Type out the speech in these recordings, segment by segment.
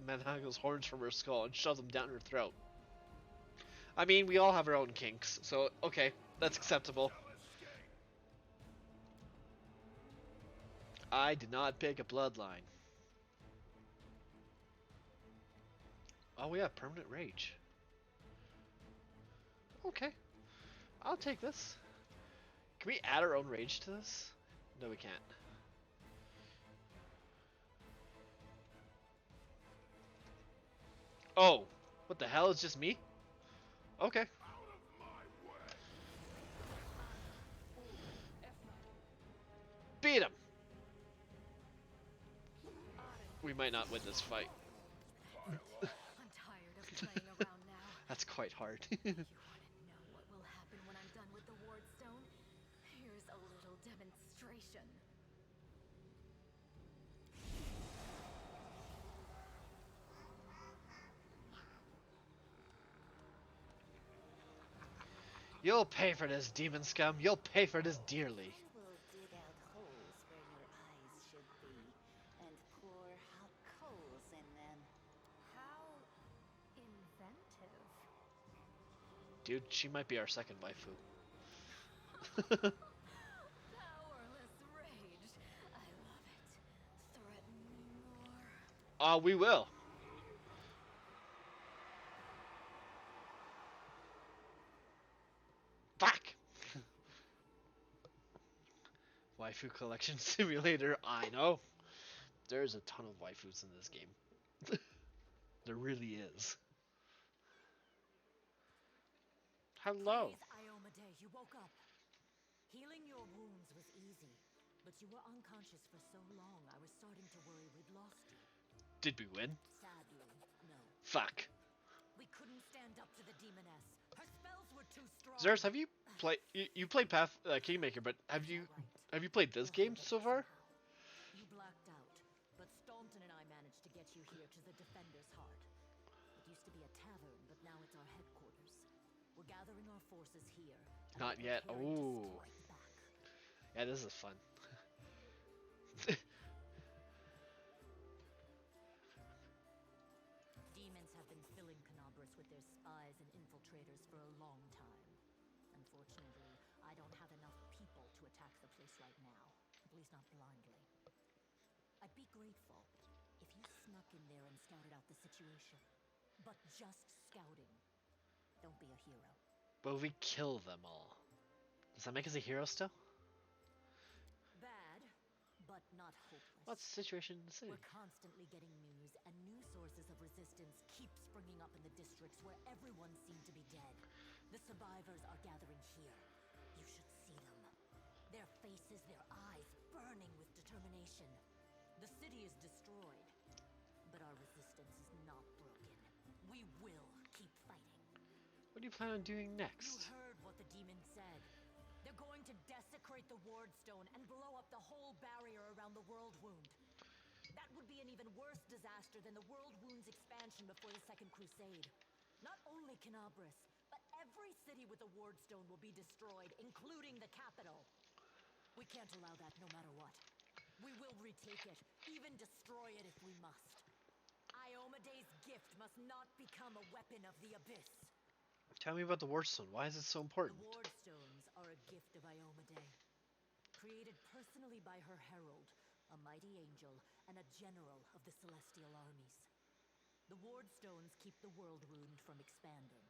Manhago's horns from her skull and shove them down her throat. I mean, we all have our own kinks, so okay, that's acceptable. I did not pick a bloodline. Oh, we have permanent rage. Okay, I'll take this. Can we add our own rage to this? No, we can't. Oh, what the hell? It's just me? Okay. Beat him! We might not win this fight. I'm tired of playing around now. That's quite hard. You want to know what will happen when I'm done with the ward stone? Here's a little demonstration. You'll pay for this, demon scum. You'll pay for this dearly. I will dig out holes where your eyes should be, and pour hot coals in them. How inventive. Dude, she might be our second waifu. Powerless rage. I love it. Threaten me more. We will. Fuck! Waifu collection simulator, I know. There's a ton of waifus in this game. There really is. Hello. Praise Iomade, you woke up. Healing your wounds was easy, but you were unconscious for so long, I was starting to worry we'd lost you. Did we win? Sadly, no. Fuck. We couldn't stand up to the demoness. Her spells were too strong. Zers, have you played? You played Kingmaker, but have you played this game so far? You blacked out, but Staunton and I managed to get you here to the Defender's Heart. It used to be a tavern, but now it's our headquarters. We're gathering our forces here. Not yet. Oh. Back. Yeah, this is fun. Demons have been filling Canobras with their spies and infiltrators for a long time. Unfortunately, I don't have enough people to attack the place right now. At least not blindly. I'd be grateful if you snuck in there and scouted out the situation. But just scouting. Don't be a hero. But we kill them all. Does that make us a hero still? Bad, but not hopeless. What's the situation in the city? We're constantly getting news, and new sources of resistance keep springing up in the districts where everyone seemed to be dead. The survivors are gathering here. You should see them. Their faces, their eyes, burning with determination. The city is destroyed, but our resistance is not broken. We will keep fighting. What do you plan on doing next? You heard what the demon said. They're going to desecrate the ward stone and blow up the whole barrier around the world wound. That would be an even worse disaster than the world wound's expansion before the Second Crusade. Not only Canobras, but every city with a ward stone will be destroyed, including the capital. We can't allow that no matter what. We will retake it, even destroy it if we must. Iomade's gift must not become a weapon of the abyss. Tell me about the Wardstone. Why is it so important? The ward stones are a gift of Iomade. Created personally by her herald, a mighty angel, and a general of the celestial armies. The ward stones keep the world wound from expanding.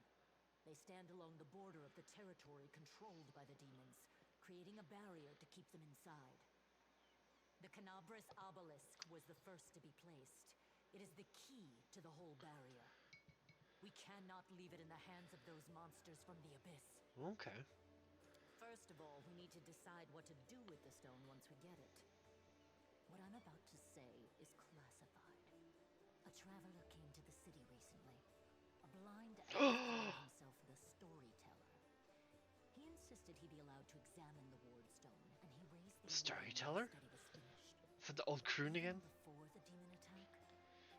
They stand along the border of the territory controlled by the demons, creating a barrier to keep them inside. The Canobras obelisk was the first to be placed. It is the key to the whole barrier. We cannot leave it in the hands of those monsters from the abyss. Okay. First of all, we need to decide what to do with the stone once we get it. What I'm about to say is classified. A traveler came to the city recently. A blind elf called himself the Storyteller. He insisted he be allowed to examine the ward stone, and he raised the Storyteller? that it was finished. For the old croon again? Before the demon attack,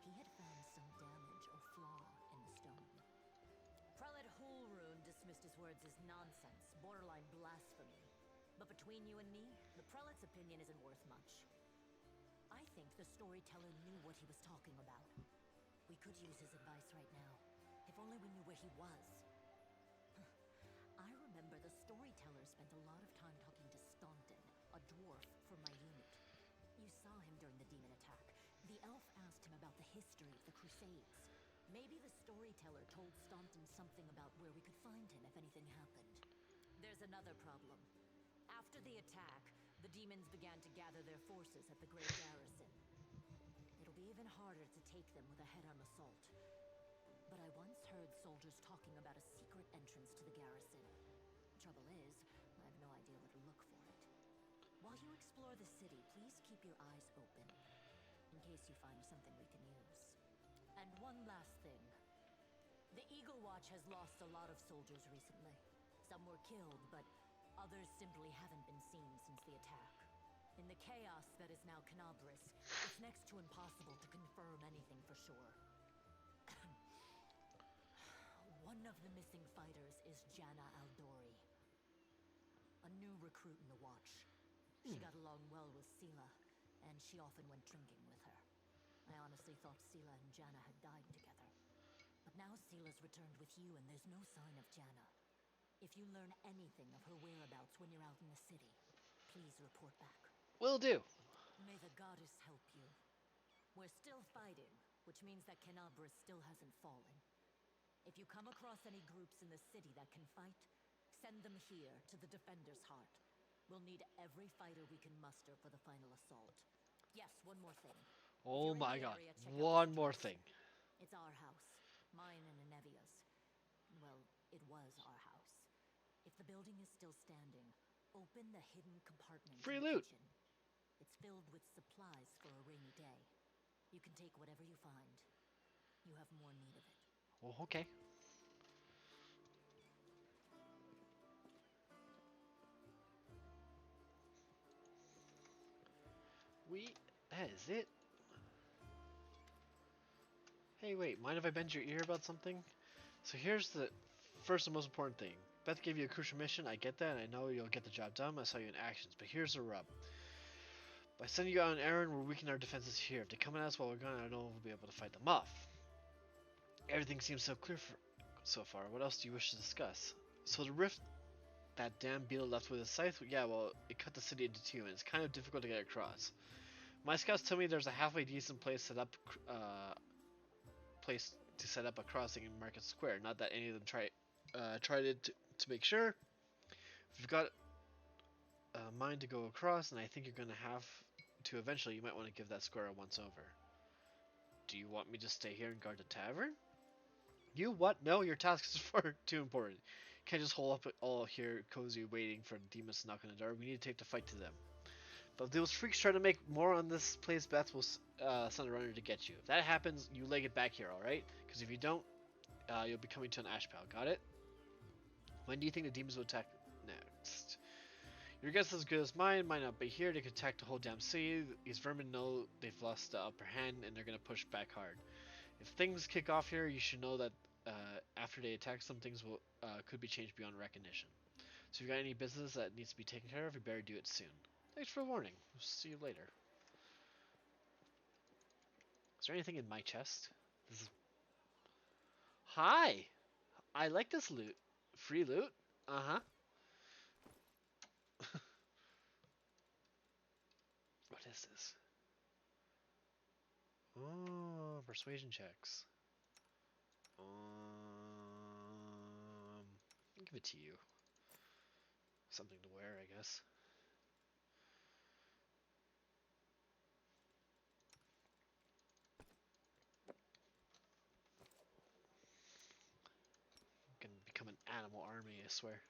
he had found some damage or flaw in the stone. Prelate Hulrun dismissed his words as nonsense, borderline blasphemy. But between you and me, the prelate's opinion isn't worth much. I think the storyteller knew what he was talking about. We only we knew where he was. I remember the storyteller spent a lot of time talking to Staunton, a dwarf from my unit. You saw him during the demon attack. The elf asked him about the history of the Crusades. Maybe the storyteller told Staunton something about where we could find him if anything happened. There's another problem. After the attack, the demons began to gather their forces at the Great Garrison. It'll be even harder to take them with a head-on assault. But I once heard soldiers talking about a secret entrance to the garrison. Trouble is, I have no idea where to look for it. While you explore the city, please keep your eyes open, in case you find something we can use. And one last thing. The Eagle Watch has lost a lot of soldiers recently. Some were killed, but others simply haven't been seen since the attack. In the chaos that is now Canabris, it's next to impossible to confirm anything for sure. One of the missing fighters is Janna Aldori, a new recruit in the Watch. She got along well with Sela, and she often went drinking with her. I honestly thought Sela and Janna had died together. But now Sela's returned with you, and there's no sign of Janna. If you learn anything of her whereabouts when you're out in the city, please report back. Will do. May the goddess help you. We're still fighting, which means that Canabris still hasn't fallen. If you come across any groups in the city that can fight, send them here to the Defender's Heart. We'll need every fighter we can muster for the final assault. Yes, one more thing. Oh If you're in my the god. area, check out One this more place. thing. It's our house. Mine and Inevia's. Well, it was our house. If the building is still standing, open the hidden compartment Free in the loot. kitchen. It's filled with supplies for a rainy day. You can take whatever you find. You have more need of it. Oh, okay. That is it. Hey, wait, mind if I bend your ear about something? So here's the first and most important thing. Beth gave you a crucial mission, I get that, and I know you'll get the job done. I saw you in actions, but here's the rub. By sending you on an errand, we're weakening our defenses here. If they come at us while we're gone, I don't know if we'll be able to fight them off. Everything seems so clear so far. What else do you wish to discuss? So the rift that damn beetle left with his scythe, yeah, well, it cut the city into two, and it's kind of difficult to get across. My scouts tell me there's a halfway decent place set up, set up a crossing in Market Square. Not that any of them tried it to make sure. If you've got a mind to go across, and I think you're gonna have to eventually, you might want to give that square a once over. Do you want me to stay here and guard the tavern? You what? No, your task is far too important. You can't just hold up all here cozy waiting for the demons to knock on the door. We need to take the fight to them. But if those freaks try to make more on this place, Beth will send a runner to get you. If that happens, you leg it back here, alright? Because if you don't, you'll be coming to an ash pile. Got it? When do you think the demons will attack next? Your guess is as good as mine. Might not be here. They could attack the whole damn city. These vermin know they've lost the upper hand, and they're going to push back hard. If things kick off here, you should know that after they attack, some things will could be changed beyond recognition. So if you got any business that needs to be taken care of, you better do it soon. Thanks for the warning. We'll see you later. Is there anything in my chest? Hi! I like this loot. Free loot? Uh-huh. What is this? Oh, persuasion checks. I'll give it to you. Something to wear, I guess. Can become an animal army, I swear.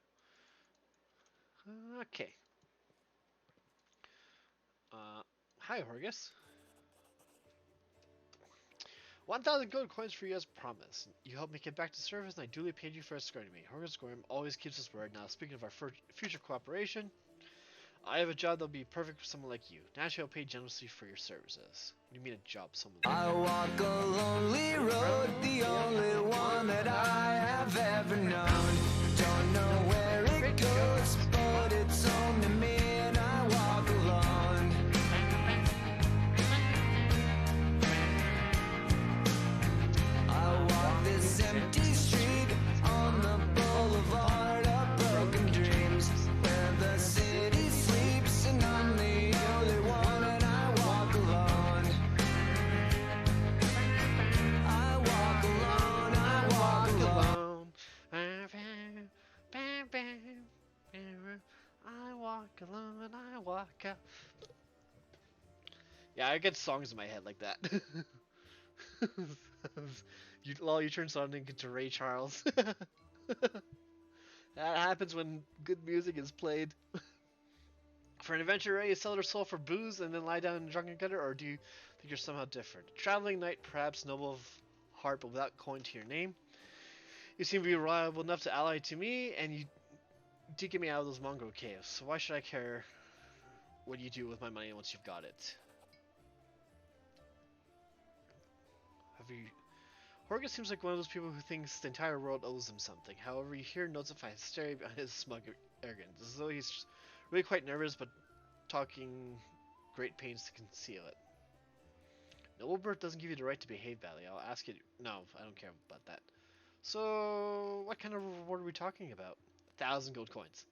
Okay. Hi, Horgus. 1,000 gold coins for you as promised. You helped me get back to service, and I duly paid you for escorting me. Horgus Gorm always keeps his word. Now, speaking of our future cooperation, I have a job that'll be perfect for someone like you. Naturally, I'll pay generously for your services. What do you mean a job, someone like I walk a lonely road, the only one that I have ever known. Don't know where it goes, but it's home to me, and I walk alone. I walk this empty street. Yeah, I get songs in my head like that. You turn Sonic into Ray Charles. That happens when good music is played. For an adventurer, you sell your soul for booze and then lie down in a drunken gutter, or do you think you're somehow different? A traveling knight, perhaps noble of heart, but without coin to your name. You seem to be reliable enough to ally to me, and you did get me out of those mongrel caves. So why should I care what you do with my money once you've got it? Have you? Horgus seems like one of those people who thinks the entire world owes him something. However, you hear notes of hysteria behind his smug arrogance, as though he's really quite nervous, but talking great pains to conceal it. Noble birth doesn't give you the right to behave badly. I'll ask you. No, I don't care about that. So, what kind of reward are we talking about? 1,000 gold coins.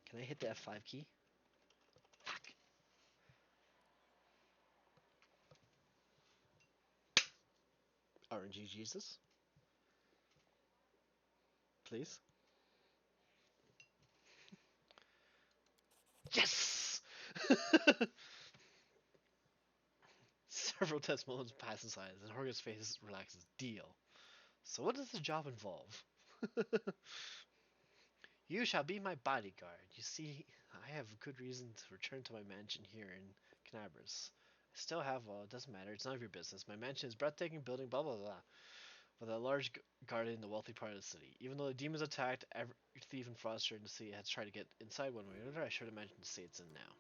Can I hit the F5 key? Fuck. RNG Jesus. Please. Yes! Several test moments pass inside, and Horgus' face relaxes. Deal. So what does the job involve? You shall be my bodyguard. You see, I have good reason to return to my mansion here in Canabras. I still have, well, it doesn't matter. It's none of your business. My mansion is breathtaking building, blah, blah, blah. With a large garden in the wealthy part of the city. Even though the demons attacked, every thief and fraudster in the city has tried to get inside one way or another, I should imagine to say it's in now.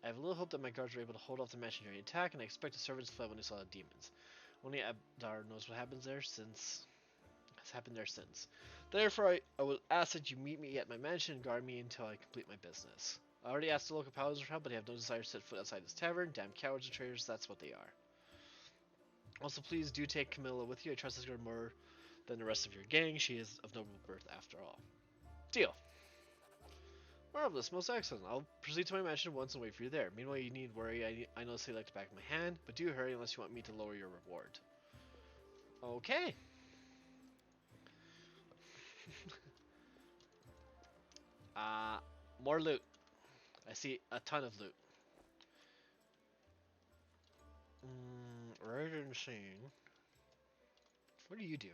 I have little hope that my guards were able to hold off the mansion during the attack, and I expect the servants fled when they saw the demons. Only Abdar knows what happens there since has happened there since. Therefore, I will ask that you meet me at my mansion and guard me until I complete my business. I already asked the local paladins for help, but they have no desire to set foot outside this tavern. Damn cowards and traitors, that's what they are. Also, please do take Camilla with you. I trust this girl more than the rest of your gang. She is of noble birth after all. Deal. Marvelous, most excellent. I'll proceed to my mansion once and wait for you there. Meanwhile, you need worry. I know you like to back my hand, but do hurry unless you want me to lower your reward. Okay. More loot. I see a ton of loot. Right insane. What do you do?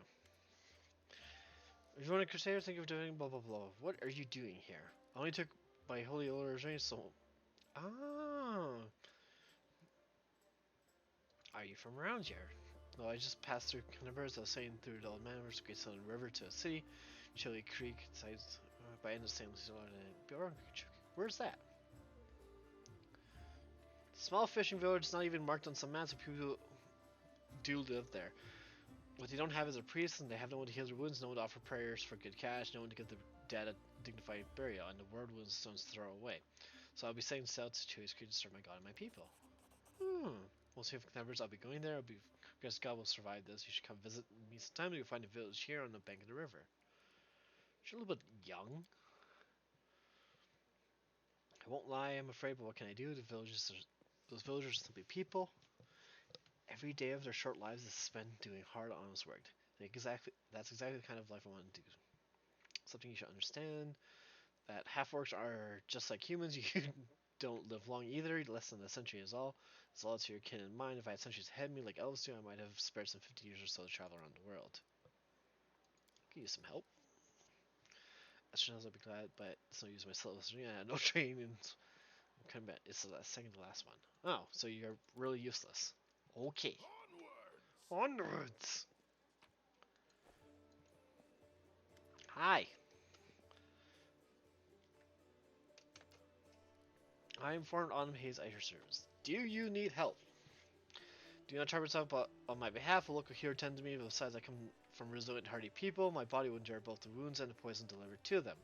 If you want a crusader, think of doing blah blah blah. What are you doing here? I only took my holy orders, so. Ah. Are you from around here? No, I just passed through Canabers. I was sailing through the old manors, Great Southern River to a city, Chili Creek, sides by end of St. Where's that? Small fishing village, not even marked on some maps, but people do live there. What they don't have is a priest, and they have no one to heal their wounds, no one to offer prayers for good cash, no one to give the dead a dignified burial, and the word wounds stones to throw away. So I'll be sailing south to his creed to serve my God and my people. We'll see if Canabers, I'll be going there. I guess God will survive this. You should come visit me sometime. You'll find a village here on the bank of the river. You're a little bit young. I won't lie, I'm afraid, but what can I do? Those villagers are simply people. Every day of their short lives is spent doing hard, honest work. That's exactly the kind of life I want to do. Something you should understand, that half-orcs are just like humans. You don't live long either, less than a century is all. As all to your kin in mind, if I had centuries ahead of me like elves do, I might have spared some 50 years or so to travel around the world. Could use some help. Astronauts, I'll be glad, but it's no use my syllabus. I had no training. Combat. It's the second to last one. Oh, so you're really useless. Okay. Onwards! Hi. I informed Autumn Hayes at your service. Do you need help? Do not trouble yourself, but on my behalf, a local hero tend to me. Besides, I come from resilient, hardy people. My body will endure both the wounds and the poison delivered to them.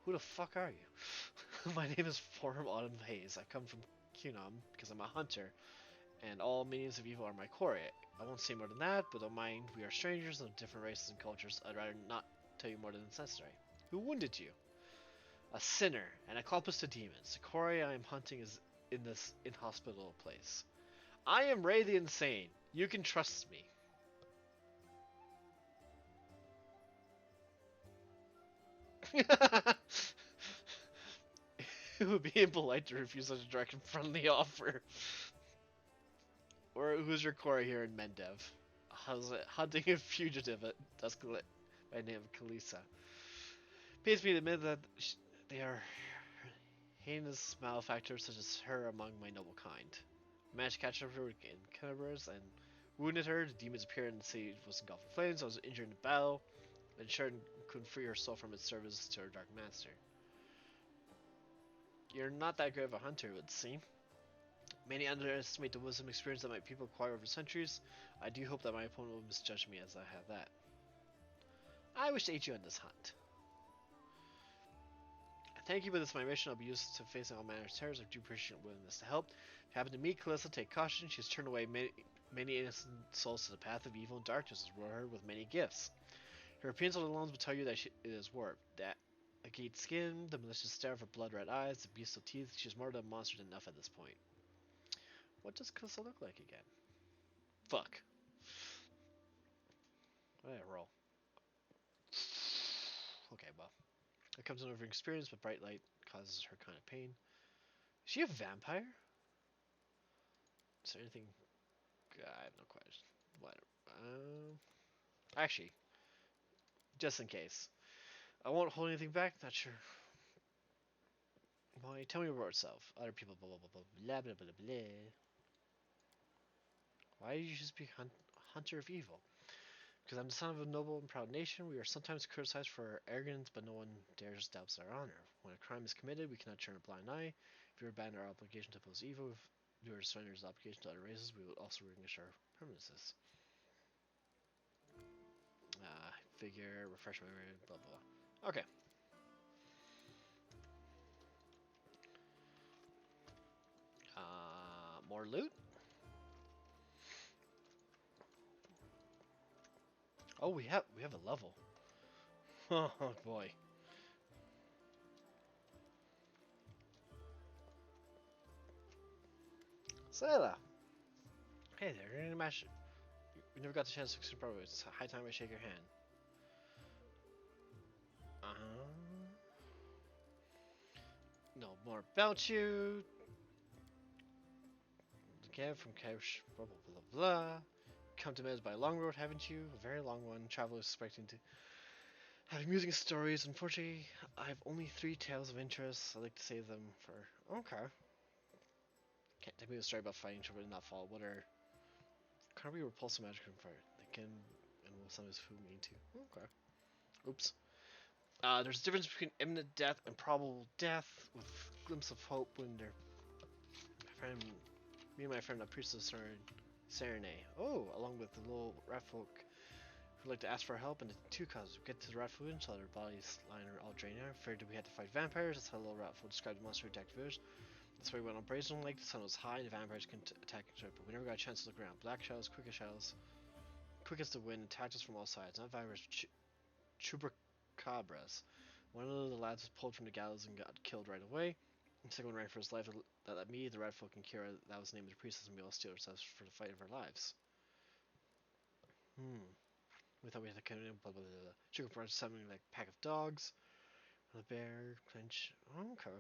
Who the fuck are you? My name is Forum Autumn Hayes. I come from Cunam because I'm a hunter, and all minions of evil are my quarry. I won't say more than that, but don't mind. We are strangers of different races and cultures. I'd rather not tell you more than necessary. Who wounded you? A sinner, and accomplice to demons. The quarry I am hunting is in this inhospitable place. I am Ray the Insane. You can trust me. It would be impolite to refuse such a direct and friendly offer. Or who's your core here in Mendev? How's it? Hunting a fugitive at dusk by the name of Kalisa. Pays me to admit that they are heinous malefactors such as her among my noble kind. Managed to catch up to her in Canberra's and wounded her. The demons appeared and the city was engulfed in flames. I was injured in the battle. And Sharon couldn't free her soul from its service to her dark master. You're not that great of a hunter, it would seem. Many underestimate the wisdom and experience that my people acquire over centuries. I do hope that my opponent will misjudge me as I have that. I wish to aid you on this hunt. Thank you, but this is my mission. I'll be used to facing all manner of terrors. I do appreciate your willingness to help. If you happen to meet Kalissa, take caution. She has turned away many innocent souls to the path of evil and darkness, as reward her with many gifts. Her appearance alone will tell you that it is warped. That agate skin, the malicious stare of her blood-red eyes, the bestial teeth. She's more than a monster than enough at this point. What does Kalissa look like again? Fuck. What did I roll? Okay, well. It comes over experience, but bright light causes her kind of pain. Is she a vampire? Is there anything? I have no question. Whatever. Actually, just in case. I won't hold anything back, not sure. Why, tell me about yourself. Other people, blah, blah, blah, blah, blah, blah, blah, blah. Why did you just be hunter of evil? Because I'm the son of a noble and proud nation. We are sometimes criticized for our arrogance, but no one dares doubt our honor. When a crime is committed, we cannot turn a blind eye. If we abandon our obligation to oppose evil, if we are surrender our obligation to other races, we will also relinquish our permanences. Figure, refresh memory, blah blah blah. Okay. More loot. Oh, we have a level. Oh boy. Sayla. Hey there, you're in a match. We never got the chance to explore. It's high time I shake your hand. No more about you. Again from couch. Blah blah blah blah. Come to Mez by a long road, haven't you? A very long one. Travelers expecting to have amusing stories. Unfortunately, I have only 3 tales of interest. I like to save them for. Okay. Can't tell me a story about fighting trouble in that fall. What are. Can't we repulsive magic from fire? They can and will sometimes fool me too. Okay. Oops. There's a difference between imminent death and probable death, with a glimpse of hope when they're. Me and my friend, a priest of Serenade. Oh, along with the little rat folk who like to ask for help, and the 2 cousins. We get to the rat food and saw their bodies lying all drained out. Feared that we had to fight vampires. That's how the little rat folk described the monster who attacked the village. That's why we went on Brazen Lake. The sun was high and the vampires couldn't attack each other, but we never got a chance to look around. Black shadows, quickest to wind, attacked us from all sides. Not vampires, chupacabras. One of the lads was pulled from the gallows and got killed right away. The second one ran for his life. That let me, the red folk, and Kira, that was named the priestess, and we all steeled ourselves for the fight of our lives. We thought we had to come in, blah blah blah. Sugar brought something like a pack of dogs. The bear, clench. Oh, okay.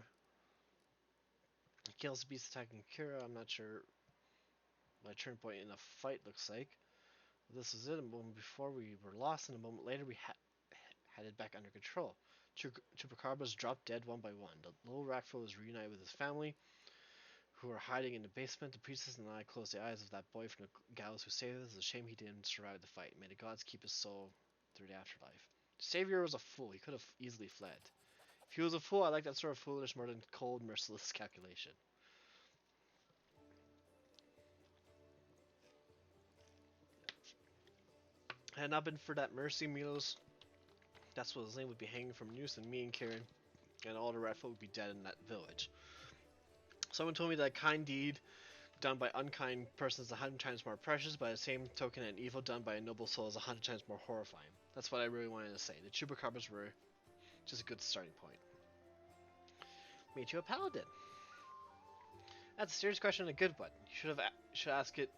He kills the beast attacking Kira. I'm not sure my turn point in a fight looks like. This is it. A moment before we were lost, and a moment later we had it back under control. Chupacabras dropped dead one by one. The little Rackful was reunited with his family, who were hiding in the basement. The priestess and I closed the eyes of that boy from the gallows who saved us. It's a shame he didn't survive the fight. May the gods keep his soul through the afterlife. The savior was a fool. He could have easily fled. If he was a fool, I like that sort of foolish more than cold, merciless calculation. Had it not been for that mercy, Milos, that's what his name would be hanging from noose, and me and Kieran and all the rat folk would be dead in that village. Someone told me that a kind deed done by unkind persons is 100 times more precious, but at the same token, an evil done by a noble soul is 100 times more horrifying. That's what I really wanted to say. The Chupacabras were just a good starting point. Made you a paladin. That's a serious question and a good one. You should ask it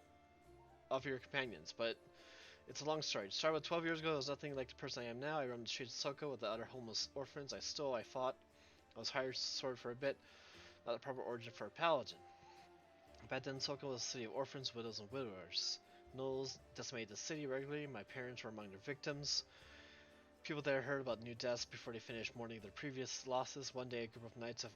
of your companions, but it's a long story. To start with, 12 years ago, I was nothing like the person I am now. I roamed the streets of Soko with the other homeless orphans. I stole, I fought, I was hired sword for a bit. not the proper origin for a paladin. Back then, Sokol was a city of orphans, widows, and widowers. Gnolls decimated the city regularly. My parents were among their victims. People there heard about new deaths before they finished mourning their previous losses. One day, a group of knights of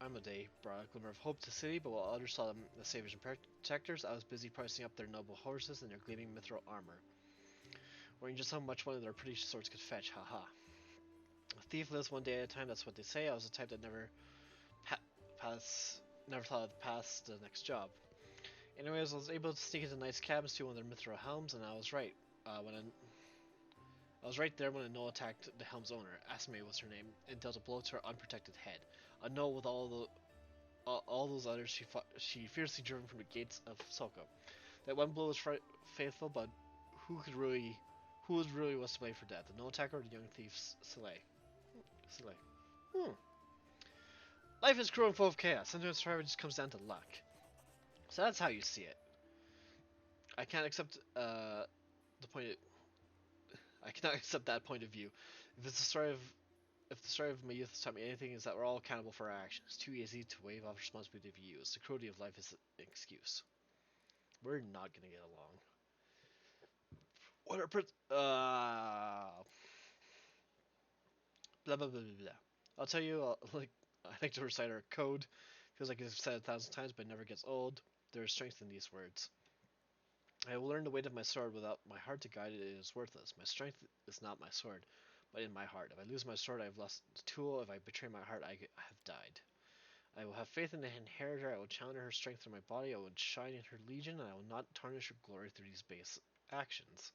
Amadei brought a glimmer of hope to the city, but while others saw them as saviors and protectors, I was busy pricing up their noble horses and their gleaming mithril armor. Worrying just how much one of their pretty swords could fetch, haha. A thief lives one day at a time, that's what they say. I was the type that never thought I'd pass the next job. Anyways, I was able to sneak into Knight's cabin, steal one of their mithril helms, and I was right. I was right there when a Gnoll attacked the helm's owner. Asme was her name, and dealt a blow to her unprotected head. A Gnoll with all those others, she fiercely driven from the gates of Soko. That one blow was faithful, but who really was to blame for death? The Gnoll attacker or the young thief Soleil? Life is cruel and full of chaos. Sometimes survival just comes down to luck. So that's how you see it. I can't accept I cannot accept that point of view. If the story of my youth has taught me anything, is that we're all accountable for our actions. It's too easy to wave off responsibility if you use. The cruelty of life is an excuse. We're not gonna get along. What are blah blah blah blah blah. I'll tell you, I like to recite our code. Feels like it's said 1,000 times, but it never gets old. There is strength in these words. I will learn the weight of my sword. Without my heart to guide it, it is worthless. My strength is not my sword, but in my heart. If I lose my sword, I have lost the tool. If I betray my heart, I have died. I will have faith in the inheritor. I will channel her strength through my body. I will shine in her legion, and I will not tarnish her glory through these base actions.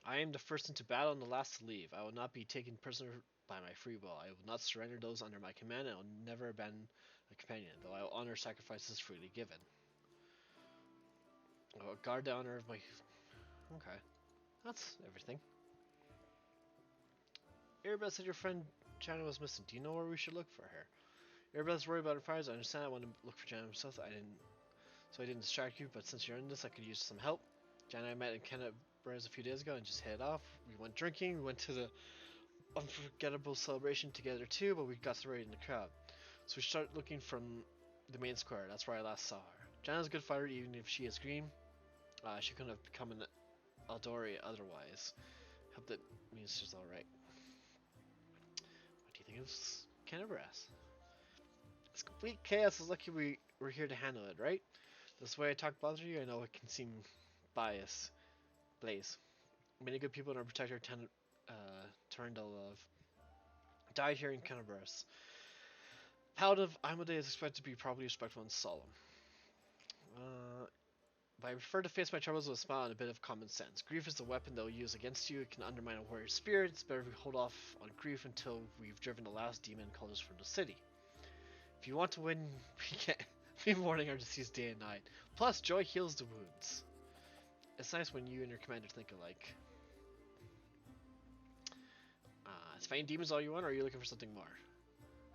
I am the first into battle and the last to leave. I will not be taken prisoner by my free will. I will not surrender those under my command, and I will never abandon a companion, though I will honor sacrifices freely given. I will guard the honor of my... Okay. That's everything. Arabelle said your friend Jana was missing. Do you know where we should look for her? Arabelle's worried about her fires. I understand. I want to look for Jana himself. I didn't distract you, but since you're in this, I could use some help. Jana and I met in Canterbury a few days ago and just headed off. We went drinking. We went to the unforgettable celebration together too, but we got separated in the crowd. So we started looking from the main square. That's where I last saw her. Jana's a good fighter, even if she is green. She couldn't have become an Aldori otherwise. Hope that means she's alright. What do you think of Canterbury? It's complete chaos. It's lucky we're here to handle it, right? This way I talk bother you. I know it can seem biased. Blaze. Many good people in our protector Turndal died here in Canterbury. Paladin of Amadei is expected to be properly respectful and solemn. But I prefer to face my troubles with a smile and a bit of common sense. Grief is the weapon they'll use against you. It can undermine a warrior's spirit. It's better if we hold off on grief until we've driven the last demon cultists from the city. If you want to win, we can't be mourning our deceased day and night. Plus, joy heals the wounds. It's nice when you and your commander think alike. Is fighting demons all you want, or are you looking for something more?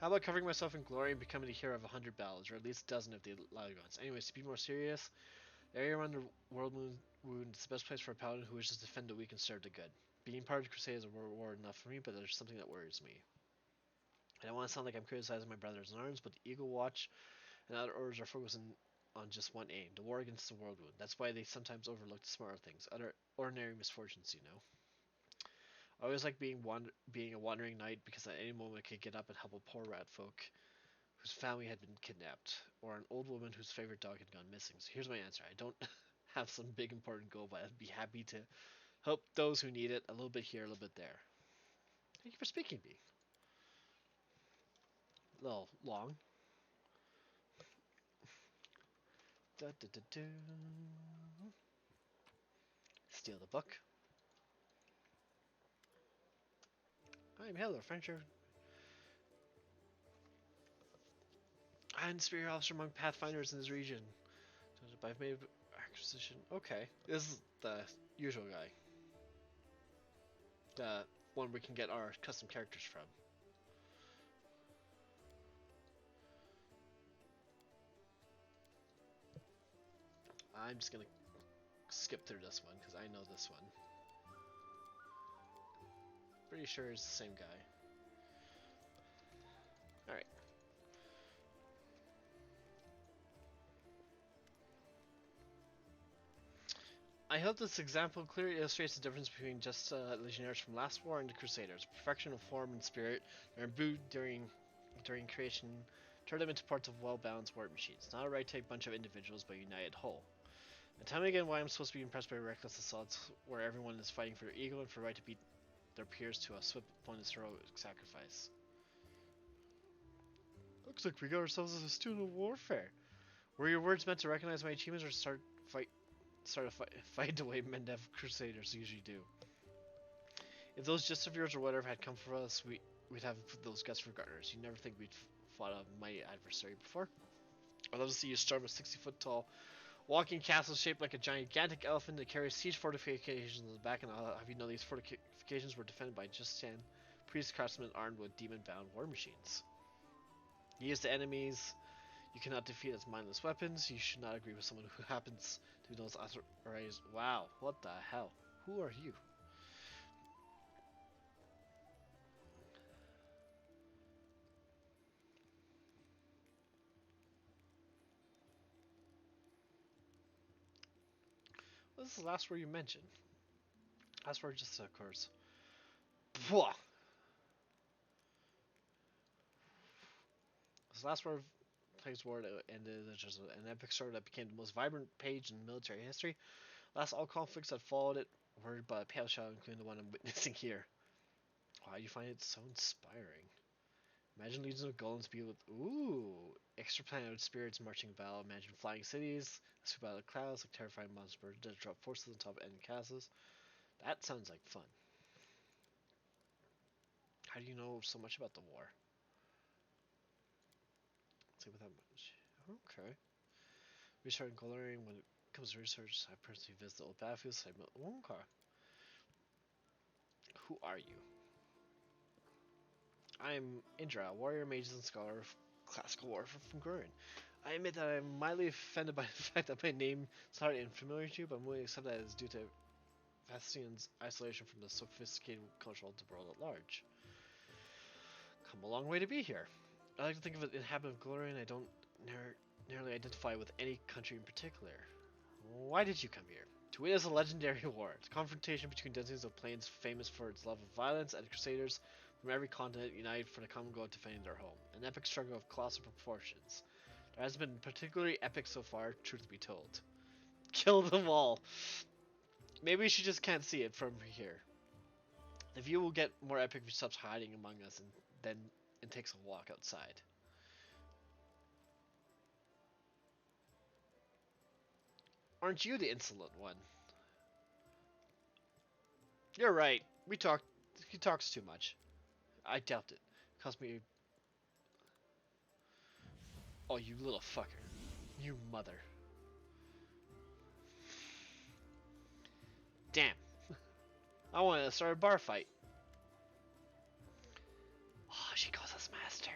How about covering myself in glory and becoming the hero of 100 battles, or at least a dozen if they allow you once? Anyways, to be more serious, the area around the world wound is the best place for a paladin who wishes to defend the weak and serve the good. Being part of the crusade is a reward enough for me, but there's something that worries me. I don't want to sound like I'm criticizing my brothers in arms, but the Eagle Watch and other orders are focusing on just one aim, the war against the world wound. That's why they sometimes overlook the smaller things, other ordinary misfortunes, you know. I always like being a wandering knight because at any moment I could get up and help a poor rat folk whose family had been kidnapped, or an old woman whose favorite dog had gone missing. So here's my answer. I don't have some big important goal, but I'd be happy to help those who need it, a little bit here, a little bit there. Thank you for speaking to me. A little long. Da, da, da, da. Steal the book. I'm Hello, Frencher. I'm superior officer among Pathfinders in this region. I've made acquisition. Okay, this is the usual guy. The one we can get our custom characters from. I'm just gonna skip through this one because I know this one. Pretty sure it's the same guy. Alright. I hope this example clearly illustrates the difference between just legionnaires from last war and the Crusaders. Perfection of form and spirit are imbued during creation, turn them into parts of well-balanced war machines. Not a right-take bunch of individuals, but a united whole. And tell me again why I'm supposed to be impressed by reckless assaults where everyone is fighting for their ego and for the right to beat their peers to a swift opponent's heroic sacrifice. Looks like we got ourselves as a student of warfare. Were your words meant to recognize my achievements or start a fight the way Mendev Crusaders usually do? If those gist of yours or whatever had come for us, we'd have those guts for garters. You never think we'd fought a mighty adversary before? I'd love to see you storm a 60-foot tall walking castle shaped like a gigantic elephant that carries siege fortifications on the back, and I'll have you know these fortifications were defended by just 10 priest craftsmen armed with demon-bound war machines. You use the enemies you cannot defeat as mindless weapons. You should not agree with someone who happens to be those authorized. Wow, what the hell? Who are you? This is the last word you mentioned. Last word just occurs. Bwah! This last word plays war that ended as an epic story that became the most vibrant page in military history. Last all conflicts that followed it were but a pale shadow, including the one I'm witnessing here. Why do you find it so inspiring? Imagine legions of golems be with extraplanet spirits marching about. Imagine flying cities, swoop out of the clouds like terrifying monsters that drop forces on top of enemy castles. That sounds like fun. How do you know so much about the war? Let's see what that much. Okay. Research and coloring. When it comes to research, I personally visit the old battlefields. Okay. Who are you? I'm Indra, warrior, mage, and scholar of classical warfare from Gurren. I admit that I'm mildly offended by the fact that my name is hardly unfamiliar to you, but I'm willing to accept that it is due to Vastian's isolation from the sophisticated culture of the world at large. Come a long way to be here. I like to think of an inhabitant of Glory, and I don't nearly identify with any country in particular. Why did you come here? To witness a legendary war, the confrontation between denizens of plains famous for its love of violence and crusaders from every continent united for the common goal of defending their home. An epic struggle of colossal proportions. There has been particularly epic so far, truth be told. Kill them all! Maybe she just can't see it from here. The view will get more epic if she stops hiding among us and takes a walk outside. Aren't you the insolent one? You're right. He talks too much. I doubt it. Cost me. Oh, you little fucker. You mother. Damn. I want to start a bar fight. Oh, she calls us master.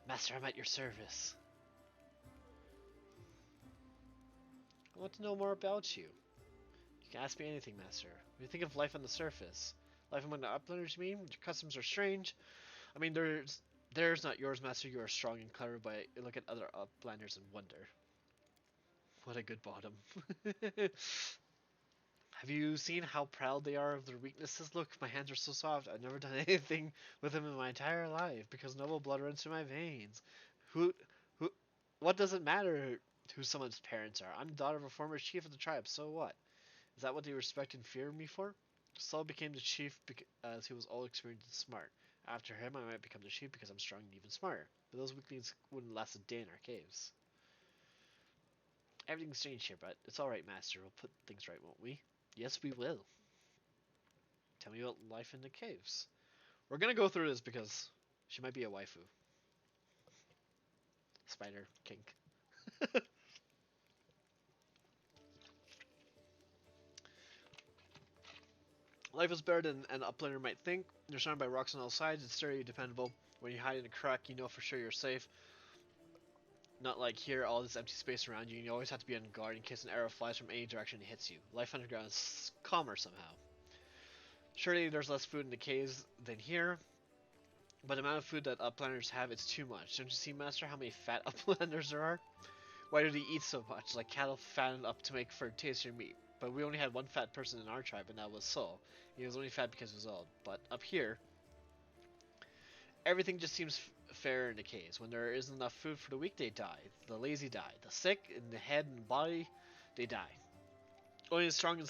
Master, I'm at your service. I want to know more about you. You can ask me anything, master. What do you think of life on the surface? Life among the uplanders, you mean? Your customs are strange. I mean, theirs, not yours, master. You are strong and clever, but I look at other uplanders and wonder. What a good bottom. Have you seen how proud they are of their weaknesses? Look, my hands are so soft. I've never done anything with them in my entire life because noble blood runs through my veins. Who, what does it matter who someone's parents are? I'm the daughter of a former chief of the tribe, so what? Is that what they respect and fear me for? Saul became the chief as he was all experienced and smart. After him, I might become the chief because I'm strong and even smarter. But those weaklings wouldn't last a day in our caves. Everything's changed here, but it's alright, master. We'll put things right, won't we? Yes, we will. Tell me about life in the caves. We're gonna go through this because she might be a waifu. Spider kink. Life is better than an uplander might think. You're surrounded by rocks on all sides. It's sturdy, dependable. When you hide in a crack, you know for sure you're safe. Not like here, all this empty space around you, and you always have to be on guard in case an arrow flies from any direction and hits you. Life underground is calmer somehow. Surely there's less food in the caves than here, but the amount of food that uplanders have, it's too much. Don't you see, master, how many fat uplanders there are? Why do they eat so much? Like cattle fattened up to make for tastier meat. But we only had one fat person in our tribe, and that was Sol. He was only fat because he was old. But up here, everything just seems fair in the case. When there isn't enough food for the week, they die. The lazy die. The sick in the head and body, they die. Only the strong and